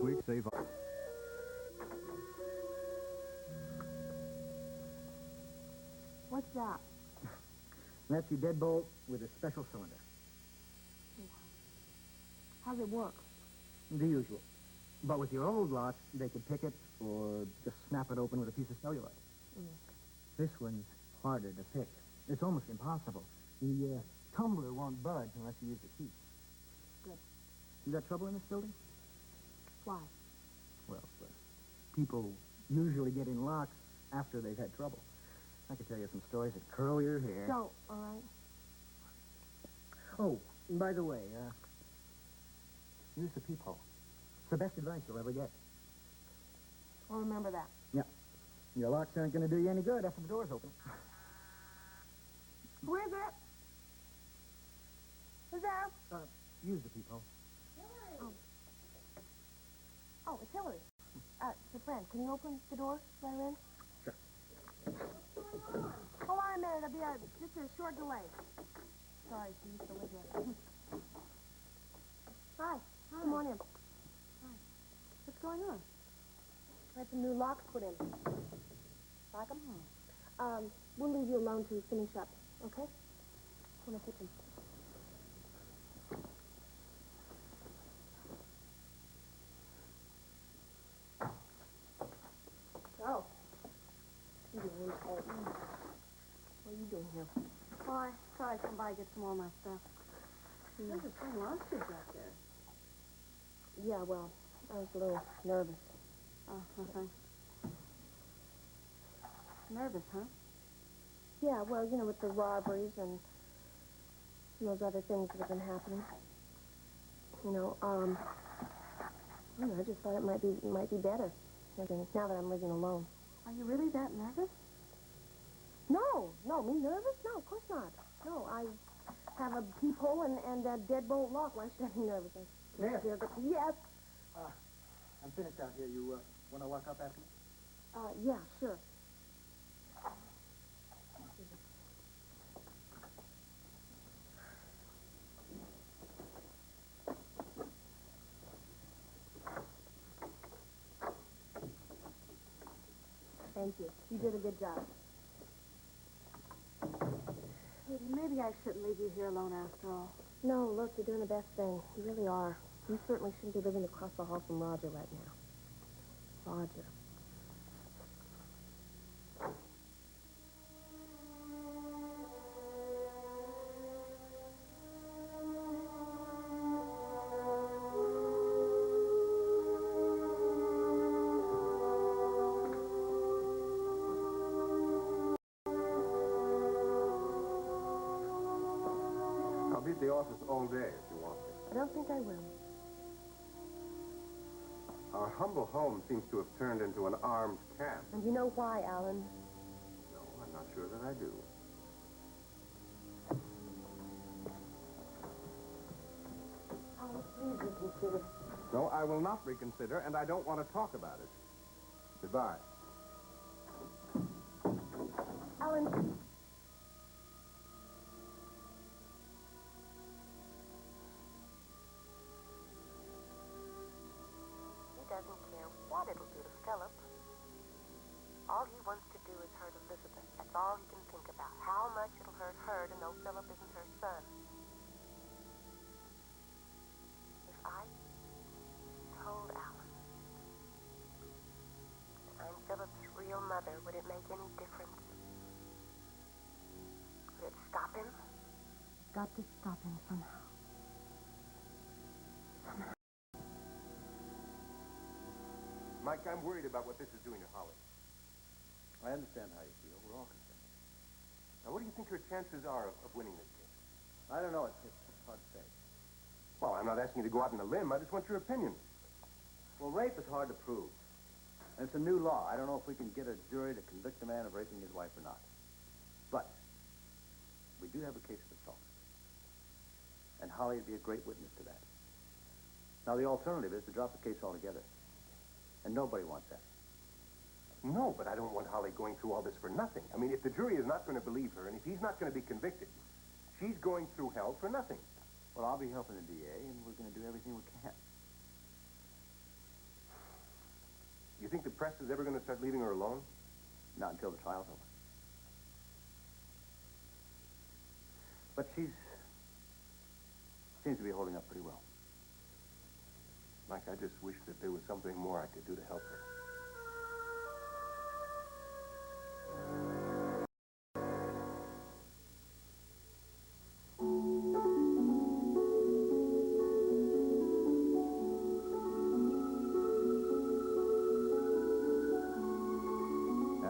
week, save... What's that? That's your deadbolt with a special cylinder. How's it work? The usual. But with your old lock, they could pick it or just snap it open with a piece of celluloid. This one's harder to pick. It's almost impossible. The tumbler won't budge unless you use the key. Good. You got trouble in this building? Why? Well, people usually get in locks after they've had trouble. I could tell you some stories that curl your hair. Don't, all right? Oh, by the way, use the peephole. It's the best advice you'll ever get. I'll remember that. Yeah. Your locks aren't going to do you any good after the door's open. Who is it? Who's there? Use the peephole. Oh, it's Hillary. It's a friend. Can you open the door? Let her in? Sure. Hold on a minute. It'll be just a short delay. Sorry, she used to live here. Hi. Come on in. Hi. What's going on? I had some new locks put in. Like them? We'll leave you alone to finish up, okay? In the kitchen. Oh. What are you doing here? Oh, I thought I'd come by and get some more of my stuff. There's a fine lobsters out there. Yeah, well, I was a little nervous. Oh, okay. Nervous, huh? Yeah, well, you know, with the robberies and those other things that have been happening. You know, I just thought it might be better. Now that I'm living alone. Are you really that nervous? No, me nervous? No, of course not. No, I have a peephole and a deadbolt lock. Why should I be nervous? Yes. Yes. I'm finished out here. You want to walk up after me? Yeah, sure. Thank you. You did a good job. Maybe I shouldn't leave you here alone after all. No, look, you're doing the best thing. You really are. You certainly shouldn't be living across the hall from Roger right now. Roger. I'll be at the office all day if you want me. I don't think I will. Our humble home seems to have turned into an armed camp. And you know why, Alan? No, I'm not sure that I do. Oh, please reconsider. No, I will not reconsider, and I don't want to talk about it. Goodbye. Alan. Doesn't care what it'll do to Philip. All he wants to do is hurt Elizabeth. That's all he can think about. How much it'll hurt her to know Philip isn't her son. If I told Alan that I'm Philip's real mother, would it make any difference? Would it stop him? Got to stop him somehow. Mike, I'm worried about what this is doing to Holly. I understand how you feel. We're all concerned. Now, what do you think her chances are of winning this case? I don't know. It's hard to say. Well, I'm not asking you to go out on a limb. I just want your opinion. Well, rape is hard to prove. And it's a new law. I don't know if we can get a jury to convict a man of raping his wife or not. But we do have a case of assault. And Holly would be a great witness to that. Now, the alternative is to drop the case altogether. And nobody wants that. No, but I don't want Holly going through all this for nothing. I mean, if the jury is not going to believe her, and if he's not going to be convicted, she's going through hell for nothing. Well, I'll be helping the DA, and we're going to do everything we can. you think the press is ever going to start leaving her alone? Not until the trial's over. But she's... seems to be holding up pretty well. Mike, I just wish that there was something more I could do to help her.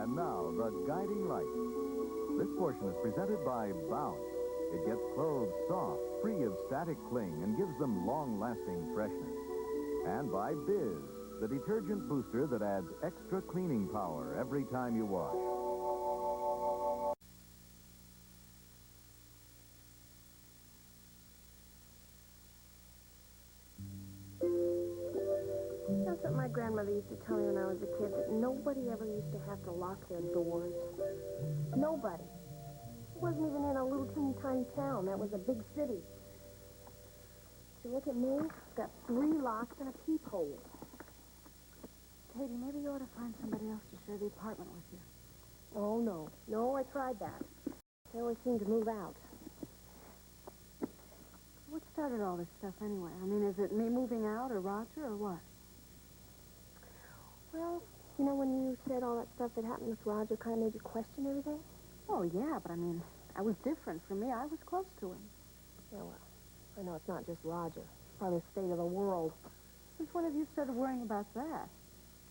And now, the guiding light. This portion is presented by Bounce. It gets clothes soft, free of static cling, and gives them long-lasting freshness. And by Biz, the detergent booster that adds extra cleaning power every time you wash. That's what my grandmother used to tell me when I was a kid, that nobody ever used to have to lock their doors. Nobody. It wasn't even in a little teeny tiny town. That was a big city. So look at me. Got 3 locks and a peephole. Katie, maybe you ought to find somebody else to share the apartment with you. Oh, no. No, I tried that. They always seem to move out. What started all this stuff anyway? I mean, is it me moving out or Roger or what? Well, you know, when you said all that stuff that happened with Roger kind of made you question everything? Oh, yeah, but I mean, I was different. For me, I was close to him. Yeah, well, I know it's not just Roger. It's probably the state of the world. Since when have you started worrying about that?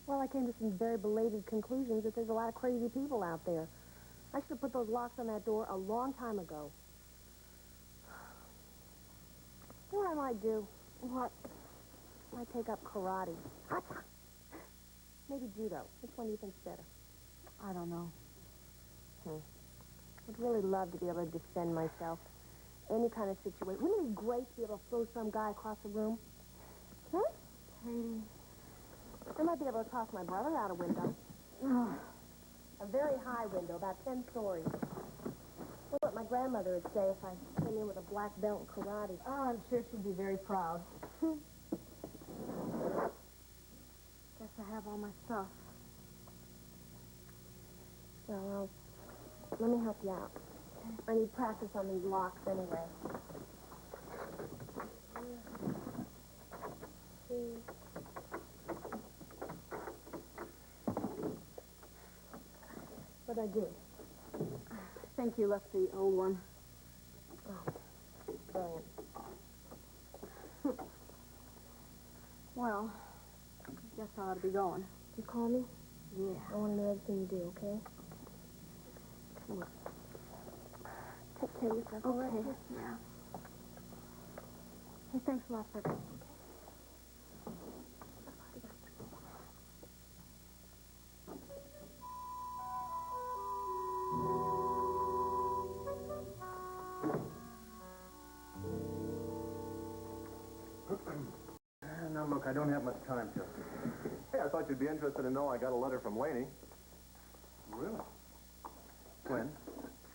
Well, I came to some very belated conclusions that there's a lot of crazy people out there. I should have put those locks on that door a long time ago. You know what I might do? What? I might take up karate. Maybe judo. Which one do you think's better? I don't know. I'd really love to be able to defend myself. Any kind of situation. Wouldn't it be great to be able to throw some guy across the room? Huh? Katie. I might be able to toss my brother out a window. A very high window, about 10 stories. Well, what my grandmother would say if I came in with a black belt in karate. Oh, I'm sure she'd be very proud. Guess I have all my stuff. Well, let me help you out. I need practice on these locks anyway. What'd I do? I think you left the old one. Oh, brilliant. Well, I guess I ought to be going. You call me? Yeah. I want to know everything you do, okay? Look. Take care of yourself. Okay. Yeah. Hey, thanks a lot for that. Now, look, I don't have much time, Justin. Hey, I thought you'd be interested to know I got a letter from Laney. Really? When?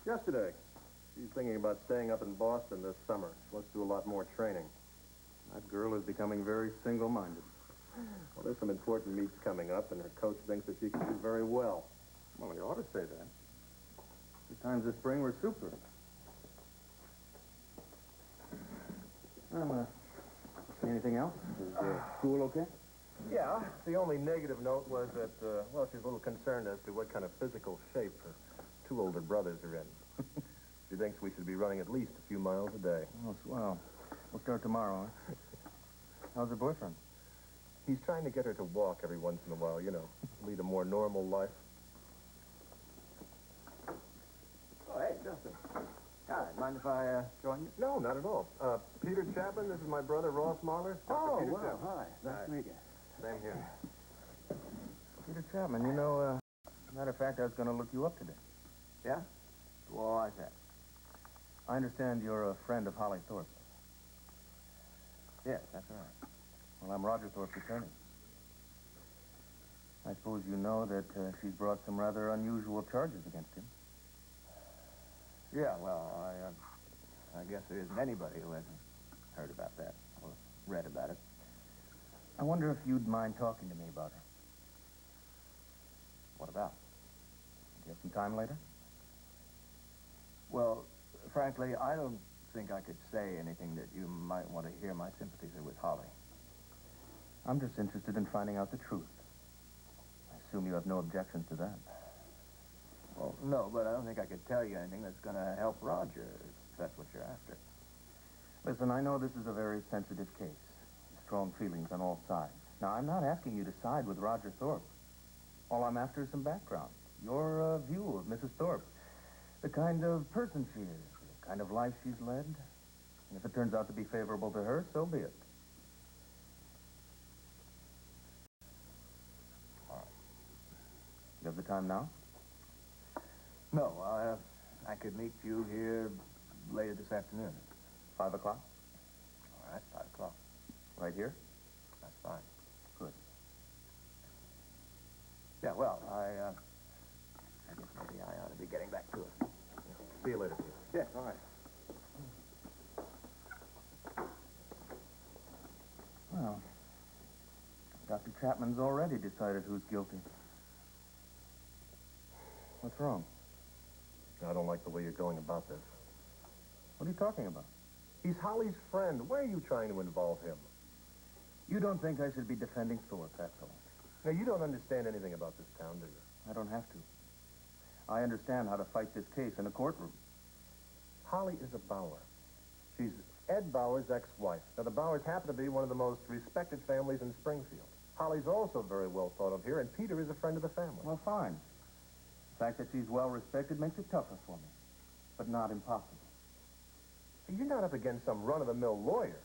Yesterday. She's thinking about staying up in Boston this summer. She wants to do a lot more training. That girl is becoming very single-minded. Well, there's some important meets coming up, and her coach thinks that she can do very well. Well, you ought to say that. The times this spring were super. Anything else? Is school okay? Yeah, the only negative note was that, well, she's a little concerned as to what kind of physical shape her 2 older brothers are in. She thinks we should be running at least a few miles a day. Oh, swell. We'll start tomorrow, huh? How's her boyfriend? He's trying to get her to walk every once in a while, you know, lead a more normal life. Oh, hey, Justin. Hi, mind if I join you? No, not at all. Peter Chapman, this is my brother, Ross Mahler. Oh, Peter well, Chapman. hi. Nice to meet you. Same here. Peter Chapman, you know, matter of fact, I was going to look you up today. Yeah? Well, why's that? I understand you're a friend of Holly Thorpe. Yes, that's right. Well, I'm Roger Thorpe's attorney. I suppose you know that she's brought some rather unusual charges against him. Yeah, well, I guess there isn't anybody who hasn't heard about that or read about it. I wonder if you'd mind talking to me about her. What about? Do you have some time later? Well, frankly, I don't think I could say anything that you might want to hear. My sympathies are with Holly. I'm just interested in finding out the truth. I assume you have no objections to that. Well, no, but I don't think I could tell you anything that's going to help Roger, if that's what you're after. Listen, I know this is a very sensitive case. Strong feelings on all sides. Now, I'm not asking you to side with Roger Thorpe. All I'm after is some background. Your view of Mrs. Thorpe. The kind of person she is. The kind of life she's led. And if it turns out to be favorable to her, so be it. All right. You have the time now? No, I could meet you here later this afternoon. 5 o'clock? All right, 5 o'clock. Right here? That's fine. Good. Yeah, well, I guess maybe I ought to be getting back to it. See you later, Peter. Yes, all right. Well, Dr. Chapman's already decided who's guilty. What's wrong? I don't like the way you're going about this. What are you talking about? He's Holly's friend. Why are you trying to involve him? You don't think I should be defending Thorpe, that's all. Now, you don't understand anything about this town, do you? I don't have to. I understand how to fight this case in a courtroom. Holly is a Bauer. She's Ed Bauer's ex-wife. Now, the Bauers happen to be one of the most respected families in Springfield. Holly's also very well thought of here, and Peter is a friend of the family. Well, fine. The fact that she's well-respected makes it tougher for me, but not impossible. You're not up against some run-of-the-mill lawyer.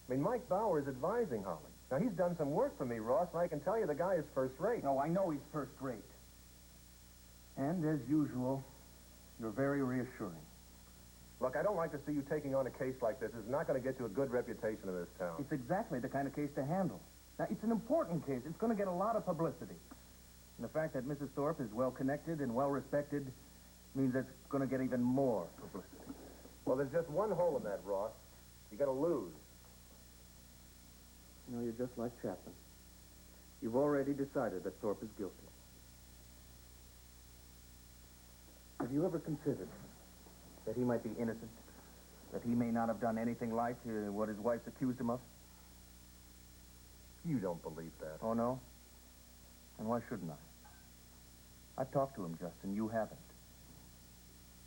I mean, Mike Bauer is advising Holly. Now, he's done some work for me, Ross, and I can tell you the guy is first rate. No, I know he's first rate. And, as usual, you're very reassuring. Look, I don't like to see you taking on a case like this. It's not going to get you a good reputation in this town. It's exactly the kind of case to handle. Now, it's an important case. It's going to get a lot of publicity. And the fact that Mrs. Thorpe is well-connected and well-respected means it's going to get even more publicity. Well, there's just one hole in that, Ross. You're going to lose. You know, you're just like Chapman. You've already decided that Thorpe is guilty. Have you ever considered that he might be innocent? That he may not have done anything like what his wife's accused him of? You don't believe that. Oh, no? And why shouldn't I? I've talked to him, Justin. You haven't.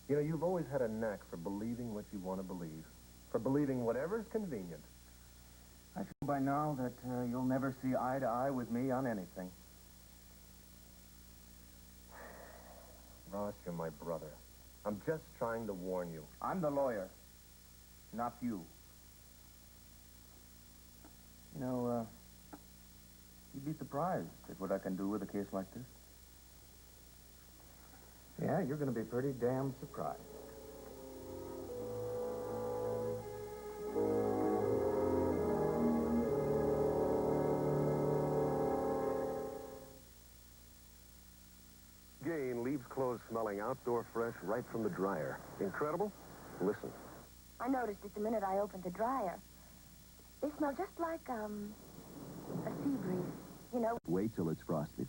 You know, you've always had a knack for believing what you want to believe. For believing whatever's convenient. I feel by now that you'll never see eye to eye with me on anything. Ross, you're my brother. I'm just trying to warn you. I'm the lawyer, not you. You know, you'd be surprised at what I can do with a case like this. Yeah, you're going to be pretty damn surprised. Gain leaves clothes smelling outdoor fresh right from the dryer. Incredible? Listen. I noticed it the minute I opened the dryer. They smell just like, a sea breeze, you know. Wait till it's frosted.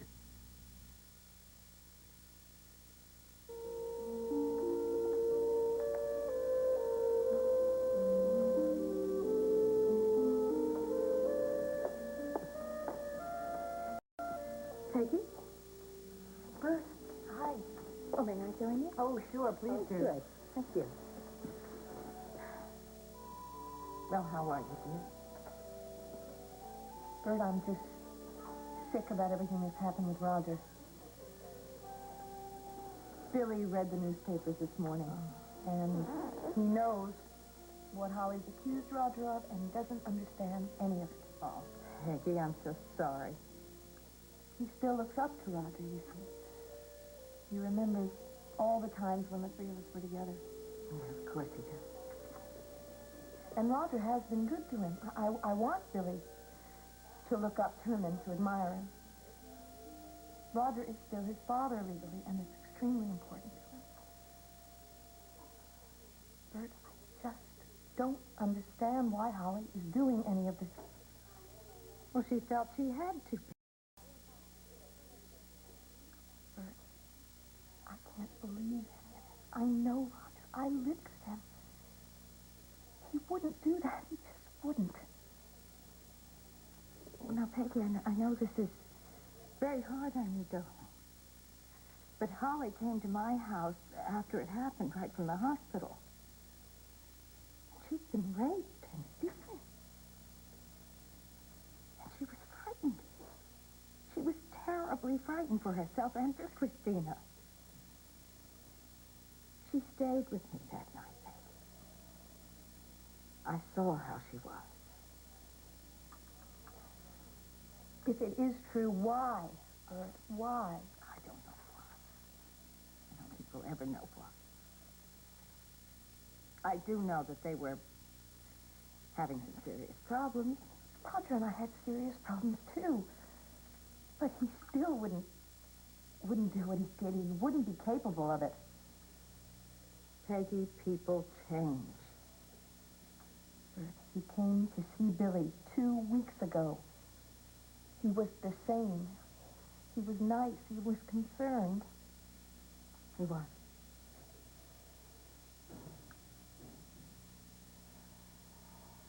Peggy? Bruce, hi. Oh, may I join you? Oh, sure, please do. Good. Thank you. Well, how are you, dear? Bert, I'm just sick about everything that's happened with Roger. Billy read the newspapers this morning, and he knows what Holly's accused Roger of, and he doesn't understand any of it. Oh, Peggy, I'm so sorry. He still looks up to Roger, you see. He remembers all the times when the three of us were together. Yeah, of course he does. And Roger has been good to him. I want Billy to look up to him and to admire him. Roger is still his father legally, and it's extremely important to him. Bert, I just don't understand why Holly is doing any of this. Well, she felt she had to. can't believe it. I know, Roger. I lived with him. He wouldn't do that. He just wouldn't. Now, Peggy, I know this is very hard on you, darling. But Holly came to my house after it happened, right from the hospital. She'd been raped and beaten. And she was frightened. She was terribly frightened for herself and for Christina. She stayed with me that night, Peggy. I saw how she was. If it is true, why, Bert? Why? I don't know why. I don't think we'll ever know why. I do know that they were having some serious problems. Roger and I had serious problems, too. But he still wouldn't do what he did. He wouldn't be capable of it. Peggy, people change. Bert, he came to see Billy 2 weeks ago. He was the same. He was nice. He was concerned. He was.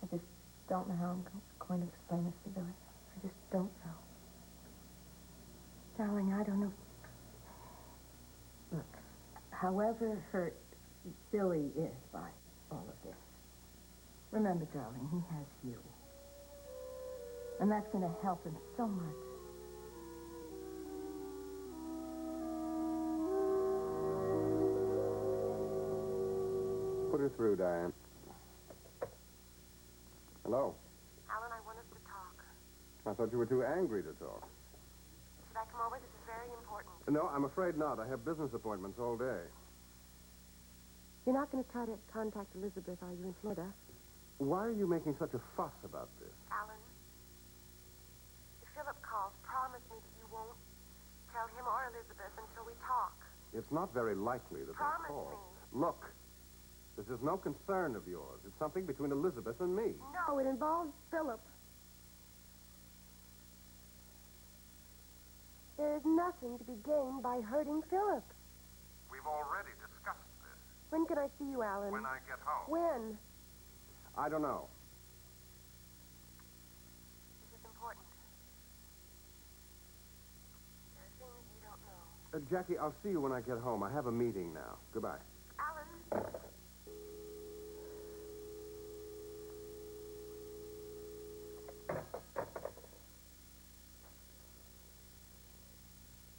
I just don't know how I'm going to explain this to Billy. I just don't know. Darling, I don't know. Look, however hurt Billy is by all of this, remember, darling, he has you. And that's going to help him so much. Put her through, Diane. Hello. Alan, I want us to talk. I thought you were too angry to talk. Should I come over? This is very important. No, I'm afraid not. I have business appointments all day. You're not going to try to contact Elizabeth, are you, in Florida? Why are you making such a fuss about this? Alan, if Philip calls, promise me that you won't tell him or Elizabeth until we talk. It's not very likely that Promise they'll call. me. Look, this is no concern of yours. It's something between Elizabeth and me. No, it involves Philip. There's nothing to be gained by hurting Philip. We've already discussed this. When can I see you, Alan? When I get home. When? I don't know. This is important. There are things you don't know. Jackie, I'll see you when I get home. I have a meeting now. Goodbye. Alan.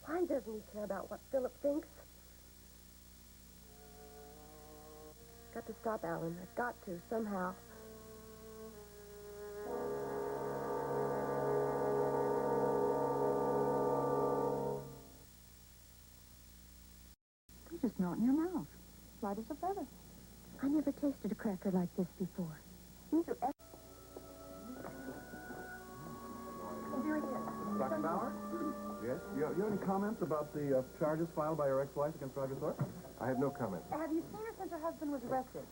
Why doesn't he care about what Philip thinks? Got to stop, Alan. I've got to, somehow. You just melt in your mouth. Light as a feather. I never tasted a cracker like this before. These are Dr. Bauer? Yes? You have any comments about the charges filed by your ex-wife against Roger Thorpe? I have no comment. Have you seen her since her husband was arrested?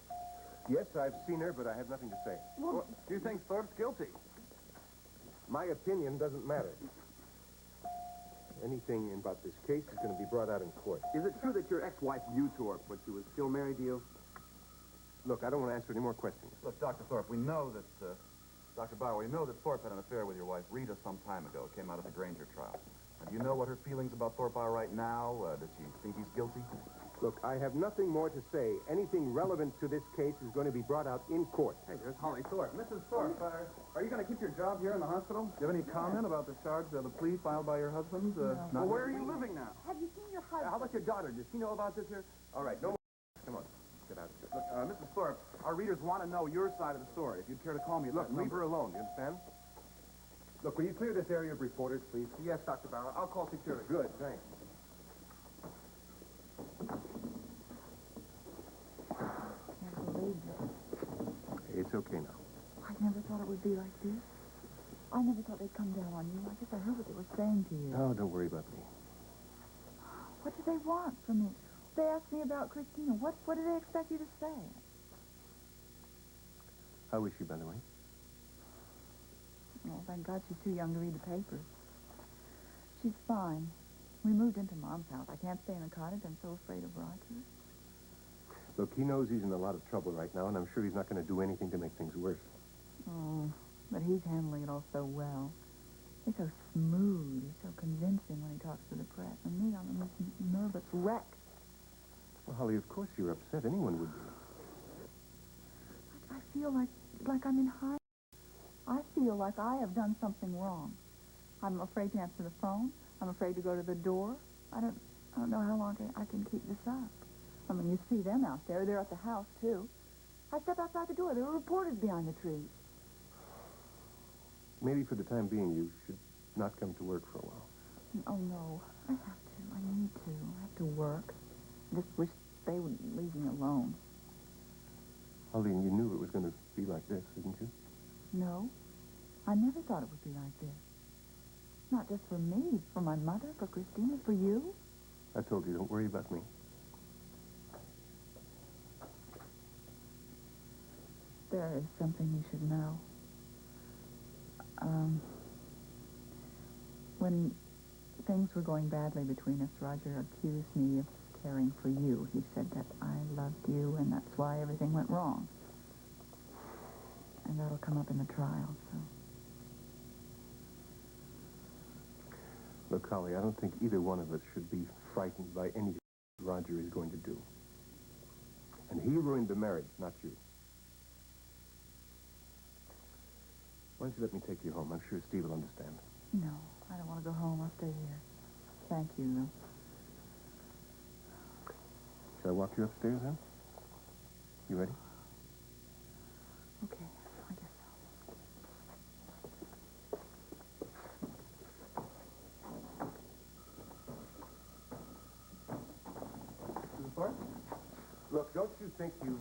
Yes, I've seen her, but I have nothing to say. Well, Do you think Thorpe's guilty? My opinion doesn't matter. Anything about this case is going to be brought out in court. Is it true that your ex-wife knew Thorpe when she was still married to you? Look, I don't want to answer any more questions. Look, Dr. Thorpe, we know that, Dr. Bauer, we know that Thorpe had an affair with your wife, Rita, some time ago. It came out of the Granger trial. Do you know what her feelings about Thorpe are right now? Does she think he's guilty? Look, I have nothing more to say. Anything relevant to this case is going to be brought out in court. Hey, there's Holly Thorpe. Mrs. Thorpe, are you going to keep your job here in the hospital? Do you have any comment about the charge, the plea filed by your husband? Well, where are you living now? have you seen your husband? How about your daughter? Does she know about this here? All right, no more. Come on. Get out of here. Look, Mrs. Thorpe, our readers want to know your side of the story. If you'd care to call me, Look, leave her alone. You understand? Look, will you clear this area of reporters, please? Yes, Dr. Bauer. I'll call security. Good, thanks. Can't believe this. It's okay now. I never thought it would be like this. I never thought they'd come down on you. I guess I heard what they were saying to you. Oh, don't worry about me. What do they want from me? They asked me about Christina. What do they expect you to say? How is she, by the way? Oh, thank God she's too young to read the papers. She's fine. We moved into Mom's house. I can't stay in the cottage. I'm so afraid of Roger. Look, he knows he's in a lot of trouble right now, and I'm sure he's not going to do anything to make things worse. Oh, but he's handling it all so well. He's so smooth. He's so convincing when he talks to the press. And me, I'm a nervous wreck. Well, Holly, of course you're upset. Anyone would be. I feel like I'm in hiding. I feel like I have done something wrong. I'm afraid to answer the phone. I'm afraid to go to the door. I don't know how long I can keep this up. I mean, you see them out there. They're at the house, too. I step outside the door. There are reporters behind the trees. Maybe for the time being, you should not come to work for a while. Oh, no. I have to. I need to. I have to work. I just wish they would leave me alone. Holly, you knew it was going to be like this, didn't you? No. I never thought it would be like this. Not just for me, for my mother, for Christina, for you. I told you, don't worry about me. There is something you should know. When things were going badly between us, Roger accused me of caring for you. He said that I loved you, and that's why everything went wrong. And that'll come up in the trial, so... Look, Holly, I don't think either one of us should be frightened by anything Roger is going to do. And he ruined the marriage, not you. Why don't you let me take you home? I'm sure Steve will understand. No, I don't want to go home. I'll stay here. Thank you, though. Shall I walk you upstairs, then? You ready? Okay, I guess so. Mrs. Thorpe? Look, don't you think you've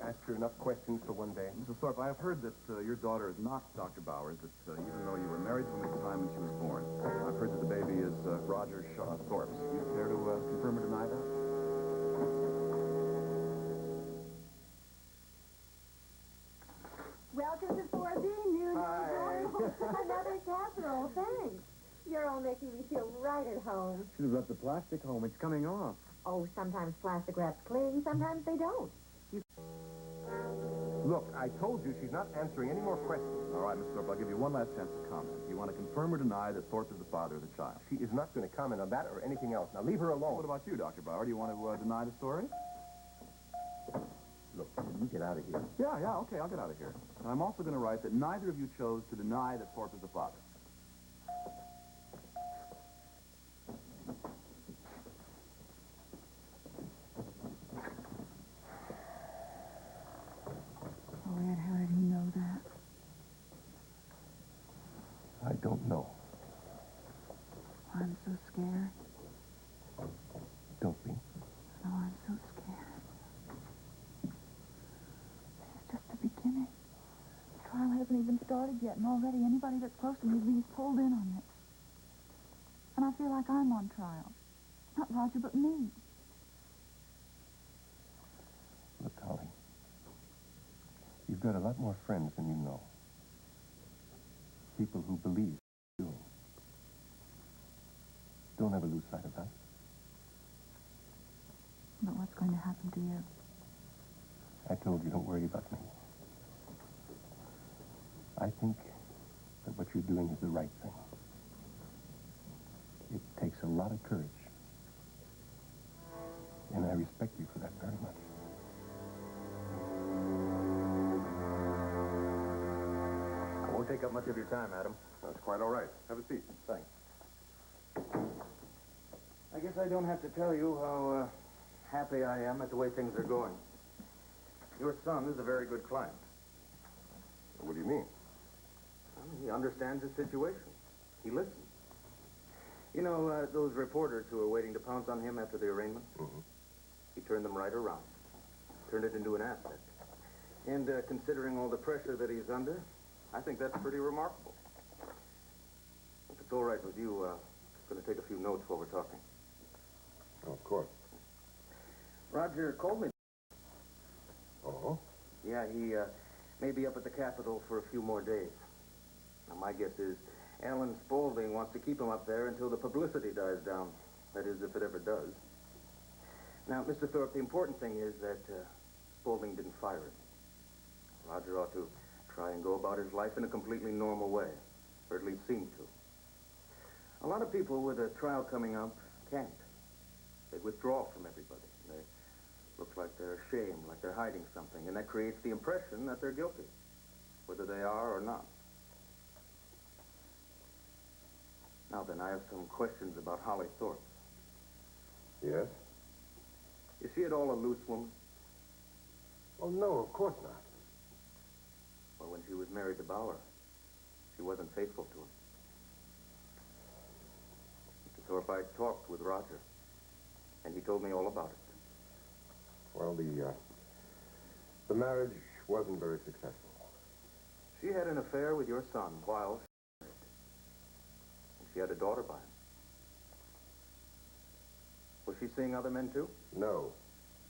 asked her enough questions for one day? Mrs. Thorpe, I have heard that your daughter is not Dr. Bowers, that even though you were married from the time when she was born. I've heard that the baby is Roger Thorpe's. Do you care to confirm or deny that? Welcome to 4B, new Another casserole, thanks. You're all making me feel right at home. Should have left the plastic home. It's coming off. Oh, sometimes plastic wraps cling, sometimes they don't. Look, I told you she's not answering any more questions. All right, Mr. Thorpe, I'll give you one last chance to comment. Do you want to confirm or deny that Thorpe is the father of the child? She is not going to comment on that or anything else. Now, leave her alone. What about you, Dr. Bauer? Do you want to deny the story? Look, you get out of here. Yeah, okay, I'll get out of here. And I'm also going to write that neither of you chose to deny that Thorpe is the father. Oh, Ed, how did he know that? I don't know. I'm so scared. Don't be. Oh, I'm so scared. This is just the beginning. The trial hasn't even started yet, and already anybody that's close to me is being pulled in on this. And I feel like I'm on trial. Not Roger, but me. Look, Holly, you've got a lot more friends than you know. People who believe what you're doing. Don't ever lose sight of that. But what's going to happen to you? I told you, don't worry about me. I think that what you're doing is the right thing. It takes a lot of courage. And I respect you for that very much. I won't take up much of your time, Adam. That's quite all right. Have a seat. Thanks. I guess I don't have to tell you how happy I am at the way things are going. Your son is a very good client. What do you mean? Well, he understands the situation. He listens. You know, those reporters who were waiting to pounce on him after the arraignment? Mm-hmm. He turned them right around. Turned it into an asset. And considering all the pressure that he's under, I think that's pretty remarkable. If it's all right with you, I'm going to take a few notes while we're talking. Oh, of course. Roger called me. Oh? Yeah, he may be up at the Capitol for a few more days. Now, my guess is Alan Spaulding wants to keep him up there until the publicity dies down. That is, if it ever does. Now, Mr. Thorpe, the important thing is that Spaulding didn't fire him. Roger ought to try and go about his life in a completely normal way, or at least seem to. A lot of people with a trial coming up can't. They withdraw from everybody. They look like they're ashamed, like they're hiding something, and that creates the impression that they're guilty, whether they are or not. Now then, I have some questions about Holly Thorpe. Yes? Is she at all a loose woman? Oh, no, of course not. Well, when she was married to Bauer, she wasn't faithful to him. Mr. Thorpe, I talked with Roger, and he told me all about it. Well, the marriage wasn't very successful. She had an affair with your son while she was married. And she had a daughter by him. Was she seeing other men, too? No.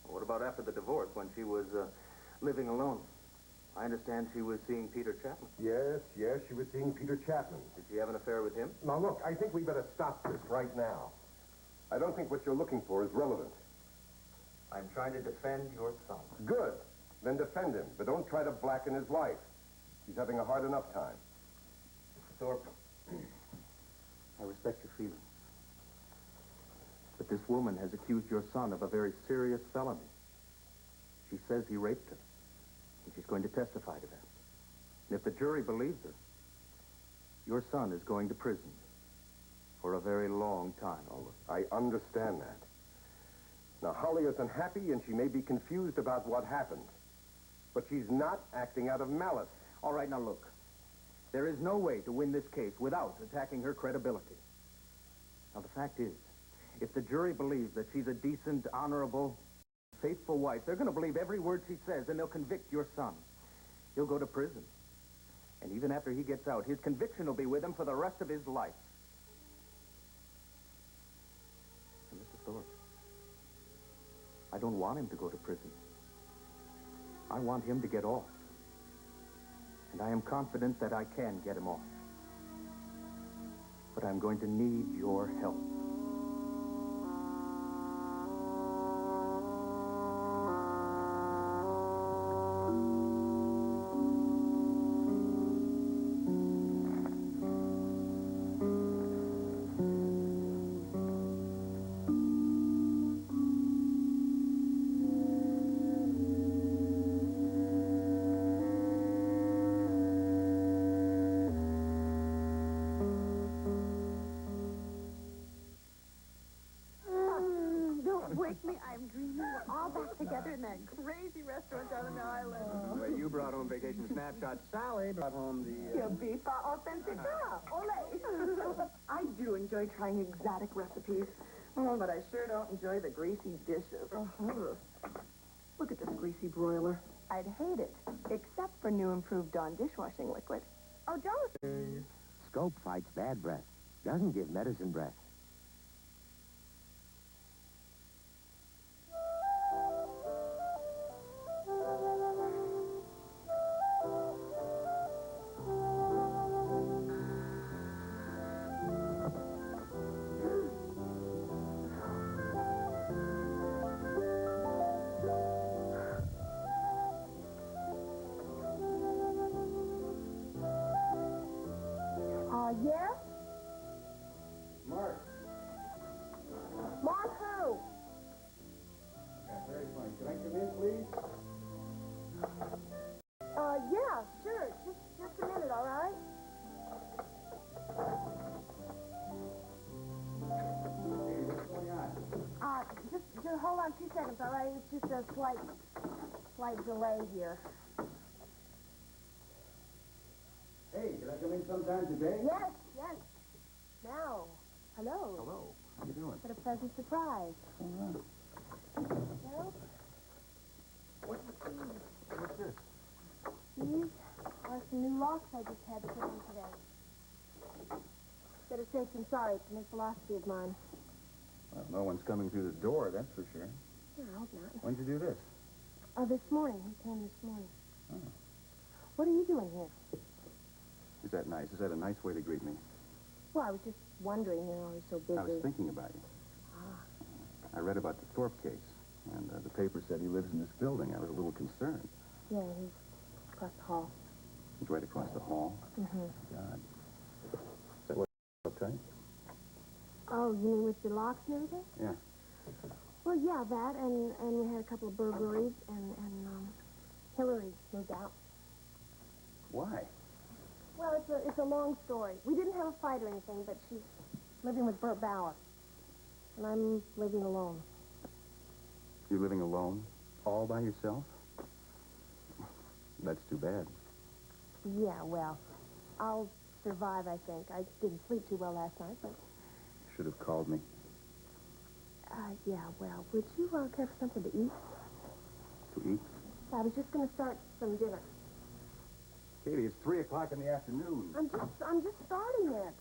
Well, what about after the divorce, when she was living alone? I understand she was seeing Peter Chapman. Yes, she was seeing Peter Chapman. Did she have an affair with him? Now, look, I think we better stop this right now. I don't think what you're looking for is relevant. I'm trying to defend your son. Good. Then defend him, but don't try to blacken his life. He's having a hard enough time. Mr. Thorpe, I respect your feelings. But this woman has accused your son of a very serious felony. She says he raped her, and she's going to testify to that. And if the jury believes her, your son is going to prison for a very long time. Oh, look, I understand that. Now, Holly is unhappy, and she may be confused about what happened. But she's not acting out of malice. All right, now look. There is no way to win this case without attacking her credibility. Now, the fact is, if the jury believes that she's a decent, honorable, faithful wife, they're going to believe every word she says, and they'll convict your son. He'll go to prison. And even after he gets out, his conviction will be with him for the rest of his life. And Mr. Thorpe, I don't want him to go to prison. I want him to get off. And I am confident that I can get him off. But I'm going to need your help. Wake me, I'm dreaming. We're all back together in that crazy restaurant down on the island. Well, you brought home vacation snapshots. Sally brought home the... Your beef authentic. Ole. I do enjoy trying exotic recipes. Oh, but I sure don't enjoy the greasy dishes. Look at this greasy broiler. I'd hate it, except for new improved Dawn dishwashing liquid. Oh, Joe. Scope fights bad breath. Doesn't give medicine breath. Yeah? Mark. Mark who? That's very funny. Can I come in, please? Yeah, sure. Just a minute, all right? Hey, what's going on? Just hold on 2 seconds, all right? It's just a slight delay here. Hey, can I come in sometime today? Yes. Now, hello. Hello. How you doing? What a pleasant surprise. Well, What's this? these are some new locks I just had to put in today. Better safe than sorry. It's a new philosophy of mine. Well, no one's coming through the door, that's for sure. I hope not. When'd you do this? This morning. He came this morning. Oh. What are you doing here? Is that nice? Is that a nice way to greet me? Well, I was just wondering, you're always so busy. I was thinking about you. I read about the Thorpe case, and the paper said he lives in this building. I was a little concerned. Yeah, he's across the hall. He's right across the hall. Mm-hmm. God. Is that what uptight? Oh, you mean with the locks and everything? Yeah. Well, yeah, that, and we had a couple of burglaries, and Hillary moved out. Why? Well, it's a long story. We didn't have a fight or anything, but she's living with Bert Bauer. And I'm living alone. You're living alone? All by yourself? That's too bad. Yeah, well, I'll survive, I think. I didn't sleep too well last night, but... Should have called me. Yeah, well, would you care for something to eat? To eat? I was just going to start some dinner. Katie, it's 3 o'clock in the afternoon. I'm just starting it.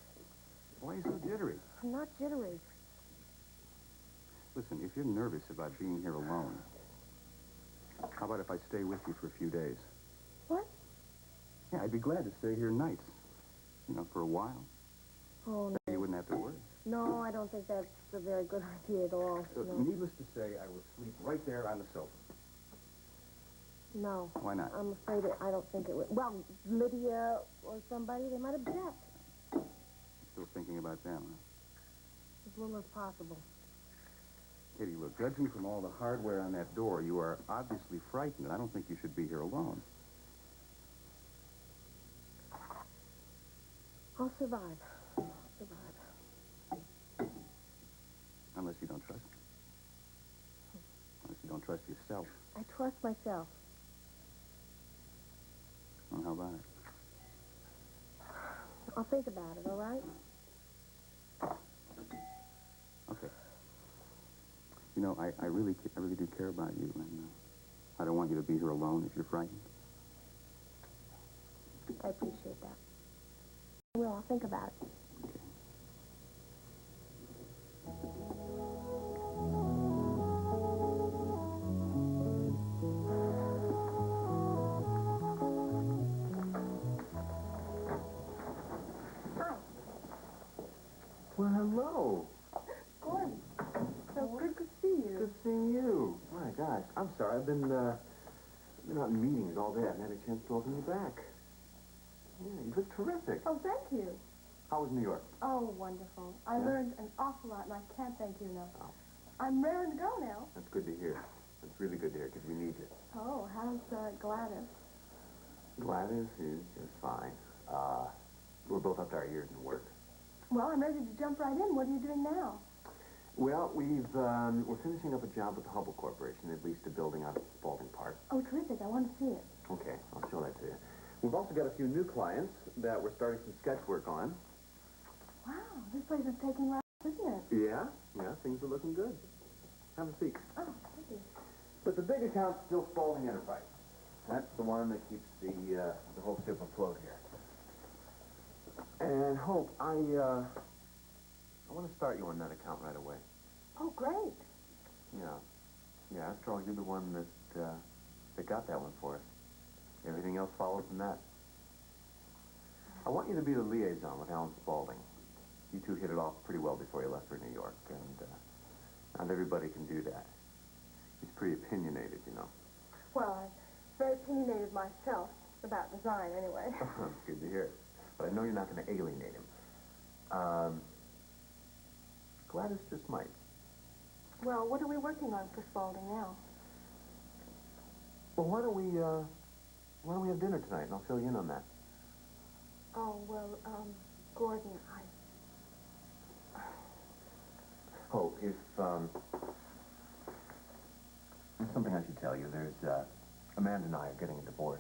Why are you so jittery? I'm not jittery. Listen, if you're nervous about being here alone, how about if I stay with you for a few days? What? Yeah, I'd be glad to stay here nights. You know, for a while. Oh, no. Then you wouldn't have to worry. No, I don't think that's a very good idea at all. No. Needless to say, I will sleep right there on the sofa. No. Why not? I'm afraid I don't think it would. Well, Lydia or somebody, they might object. Still thinking about them, huh? As little as possible. Katie, look, judging from all the hardware on that door, you are obviously frightened, and I don't think you should be here alone. I'll survive. I'll survive. Unless you don't trust me. Unless you don't trust yourself. I trust myself. Well, how about it? I'll think about it, all right? Okay. You know, I really do care about you, and I don't want you to be here alone if you're frightened. I appreciate that. Well, I'll think about it. Okay. Hi. Well, hello. Gordon, so good to see you. Good seeing you. My gosh, I'm sorry. I've been out in meetings all day. I haven't had a chance to welcome you back. Yeah, you look terrific. Oh, thank you. How was New York? Oh, wonderful. I learned an awful lot, and I can't thank you enough. Oh. I'm raring to go now. That's good to hear. That's really good to hear, because we need you. Oh, how's Gladys? Gladys is just fine. We're both up to our ears in work. Well, I'm ready to jump right in. What are you doing now? Well, we're finishing up a job with the Hubble Corporation, at least a building out of the Spalding Park. Oh, terrific. I want to see it. Okay, I'll show that to you. We've also got a few new clients that we're starting some sketch work on. Wow, this place is taking right off, isn't it? Yeah, things are looking good. Have a seat. Oh, thank you. But the big account's still Spalding Enterprise. That's the one that keeps the whole ship afloat here. And Hope, I want to start you on that account right away. Oh, great. Yeah, after all, you're the one that got that one for us. Everything else follows from that. I want you to be the liaison with Alan Spalding. You two hit it off pretty well before you left for New York, and not everybody can do that. He's pretty opinionated, you know. Well, I'm very opinionated myself, about design anyway. Good to hear. But I know you're not going to alienate him. Gladys just might. Well, what are we working on for Spalding now? Well, why don't we have dinner tonight, and I'll fill you in on that. Oh, well, Gordon, Oh, if, there's something I should tell you. There's, Amanda and I are getting a divorce.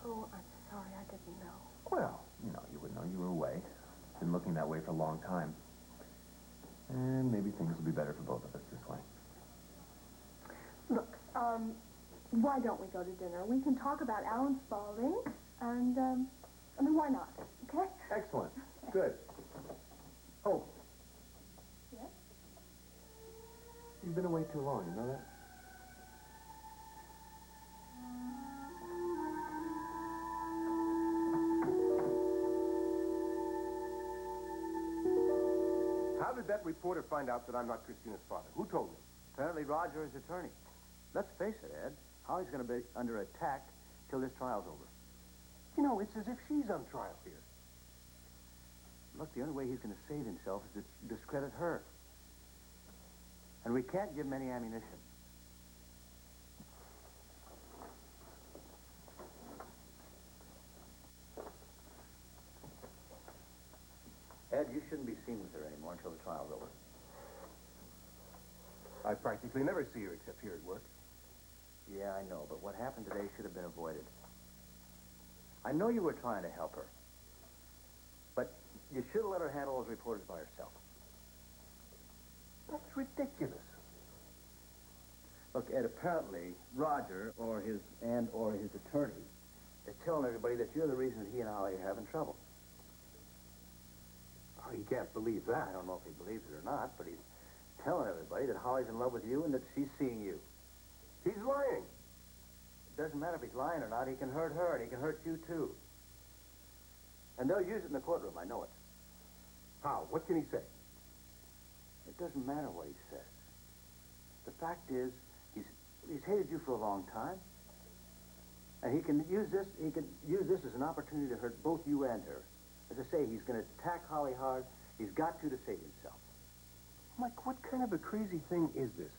Oh, I'm sorry, I didn't know. Well, you wouldn't know. You were away. Been looking that way for a long time. And maybe things will be better for both of us this way. Look, why don't we go to dinner? We can talk about Alan Spalding, and, why not, okay? Excellent. Good. Oh. Yes? You've been away too long, you know that? How How did that reporter find out that I'm not Christina's father? Who told me? Apparently Roger is attorney. Let's face it, Ed. Holly's going to be under attack till this trial's over. You know, it's as if she's on trial here. Look, the only way he's going to save himself is to discredit her. And we can't give him any ammunition. Ed, you shouldn't be seen with her anymore until the trial's over. I practically never see her except here at work. Yeah, I know, but what happened today should have been avoided. I know you were trying to help her, but you should have let her handle those reporters by herself. That's ridiculous. Look, Ed, apparently Roger or his attorney is telling everybody that you're the reason he and Holly are having trouble. Oh, he can't believe that. I don't know if he believes it or not, but he's telling everybody that Holly's in love with you and that she's seeing you. He's lying. It doesn't matter if he's lying or not. He can hurt her, and he can hurt you, too. And they'll use it in the courtroom. I know it. How? What can he say? It doesn't matter what he says. The fact is, he's hated you for a long time. And he can use this as an opportunity to hurt both you and her. As I say, he's going to attack Holly hard. He's got to save himself. Mike, what kind of a crazy thing is this?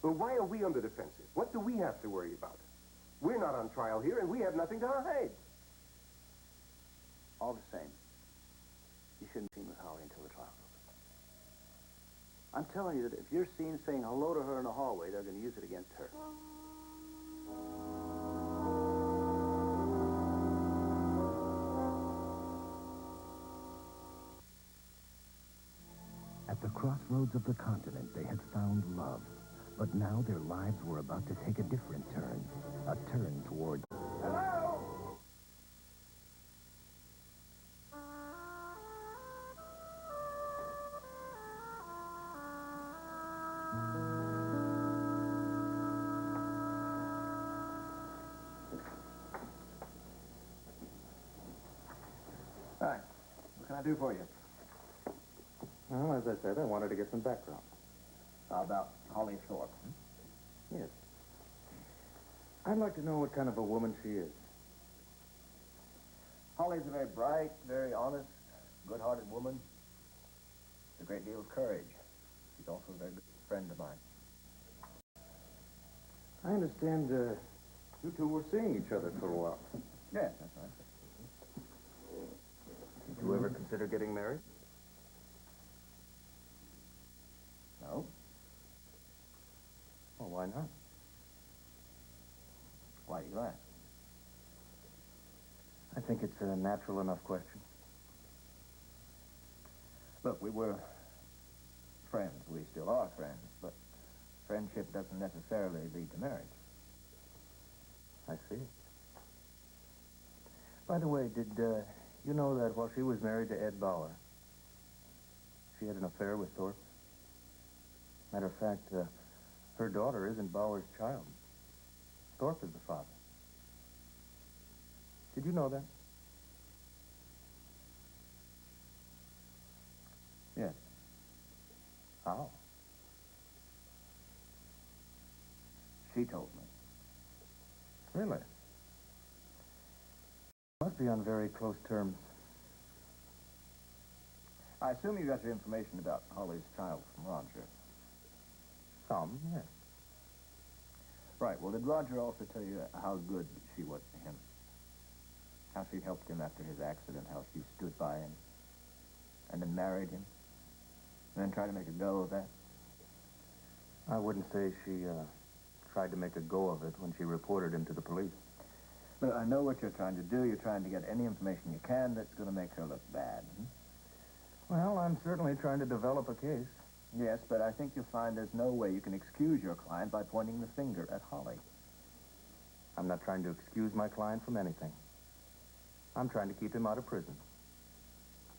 Well, why are we on the defensive? What do we have to worry about? We're not on trial here, and we have nothing to hide. All the same, you shouldn't be seen with Holly until the trial's over. I'm telling you that if you're seen saying hello to her in the hallway, they're going to use it against her. At the crossroads of the continent, they had found love. But now their lives were about to take a different turn. A turn toward... Hello? Hi. What can I do for you? Well, as I said, I wanted to get some background. How about Holly Thorpe? Yes. I'd like to know what kind of a woman she is. Holly's a very bright, very honest, good-hearted woman. With a great deal of courage. She's also a very good friend of mine. I understand you two were seeing each other for a while. Yes, that's right. Did you ever consider getting married? No. Well, why not? Why do you ask? I think it's a natural enough question. Look, we were friends. We still are friends, but friendship doesn't necessarily lead to marriage. I see. By the way, did you know that while she was married to Ed Bauer, she had an affair with Thorpe? Matter of fact, her daughter isn't Bauer's child. Thorpe is the father. Did you know that? Yes. How? She told me. Really? Must be on very close terms. I assume you got your information about Holly's child from Roger. Some, yes. Right. Well, did Roger also tell you how good she was to him? How she helped him after his accident, how she stood by him, and then married him, and then tried to make a go of that? I wouldn't say she tried to make a go of it when she reported him to the police. Look, I know what you're trying to do. You're trying to get any information you can that's going to make her look bad. Well, I'm certainly trying to develop a case. Yes, but I think you'll find there's no way you can excuse your client by pointing the finger at Holly. I'm not trying to excuse my client from anything. I'm trying to keep him out of prison.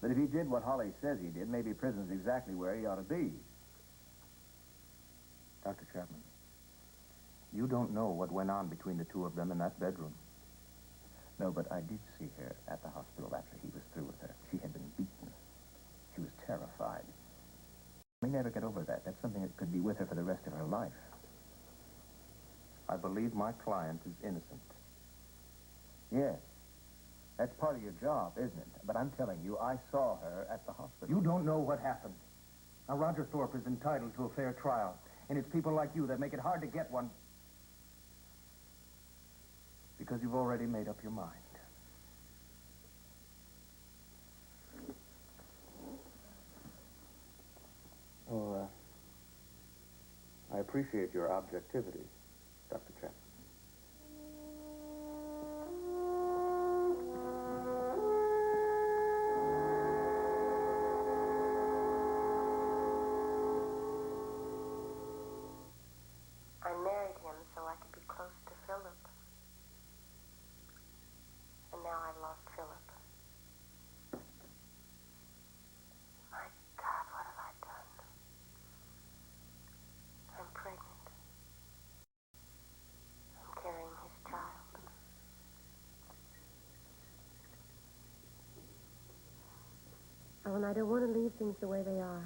But if he did what Holly says he did, maybe prison's exactly where he ought to be. Dr. Chapman, you don't know what went on between the two of them in that bedroom. No, but I did see her at the hospital after he was through with her. She had been beaten. She was terrified. never get over that. That's something that could be with her for the rest of her life. I believe my client is innocent. Yes. That's part of your job, isn't it? But I'm telling you, I saw her at the hospital. You don't know what happened. Now, Roger Thorpe is entitled to a fair trial, and it's people like you that make it hard to get one. Because you've already made up your mind. Oh, I appreciate your objectivity, Dr. Chapman. I married him so I could be close to Philip. And now I've lost Philip. My God, what have I done? I'm pregnant. I'm carrying his child. Alan, I don't want to leave things the way they are.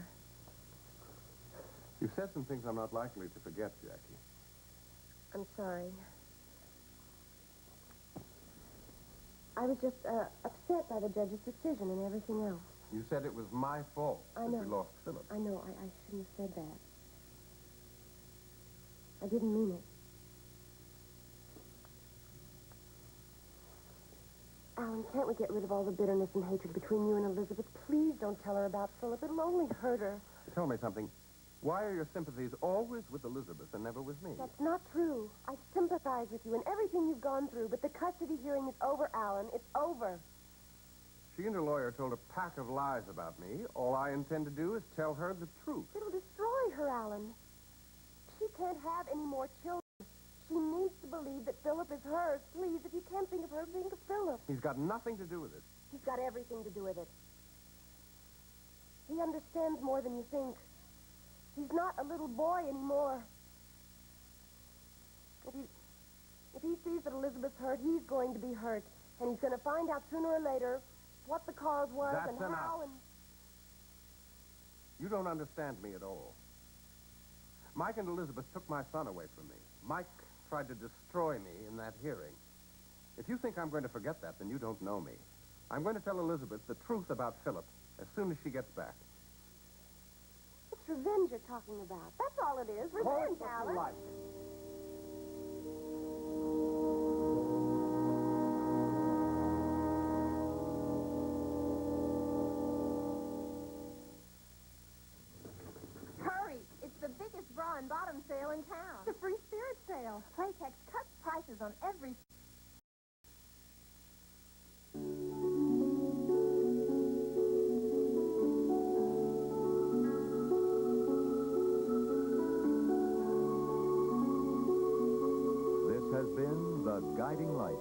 You've said some things I'm not likely to forget, Jackie. I'm sorry. I was just upset by the judge's decision and everything else. You said it was my fault I that know. we lost Philip. I know. I shouldn't have said that. I didn't mean it. Alan, can't we get rid of all the bitterness and hatred between you and Elizabeth? Please don't tell her about Philip. It'll only hurt her. Tell me something. Why are your sympathies always with Elizabeth and never with me? That's not true. I sympathize with you in everything you've gone through, but the custody hearing is over, Alan. It's over. She and her lawyer told a pack of lies about me. All I intend to do is tell her the truth. It'll destroy her, Alan. She can't have any more children. She needs to believe that Philip is hers. Please, if you can't think of her, think of Philip. He's got nothing to do with it. He's got everything to do with it. He understands more than you think. He's not a little boy anymore. If he sees that Elizabeth's hurt, he's going to be hurt. And he's going to find out sooner or later what the cause was That's and how enough. You don't understand me at all. Mike and Elizabeth took my son away from me. Mike tried to destroy me in that hearing. If you think I'm going to forget that, then you don't know me. I'm going to tell Elizabeth the truth about Philip as soon as she gets back. It's revenge you're talking about. That's all it is. Call it Revenge, what Alan. you like. Hurry! It's the biggest bra and bottom sale in town. The free spirit sale. Playtex cuts prices on every... This has been The Guiding Light,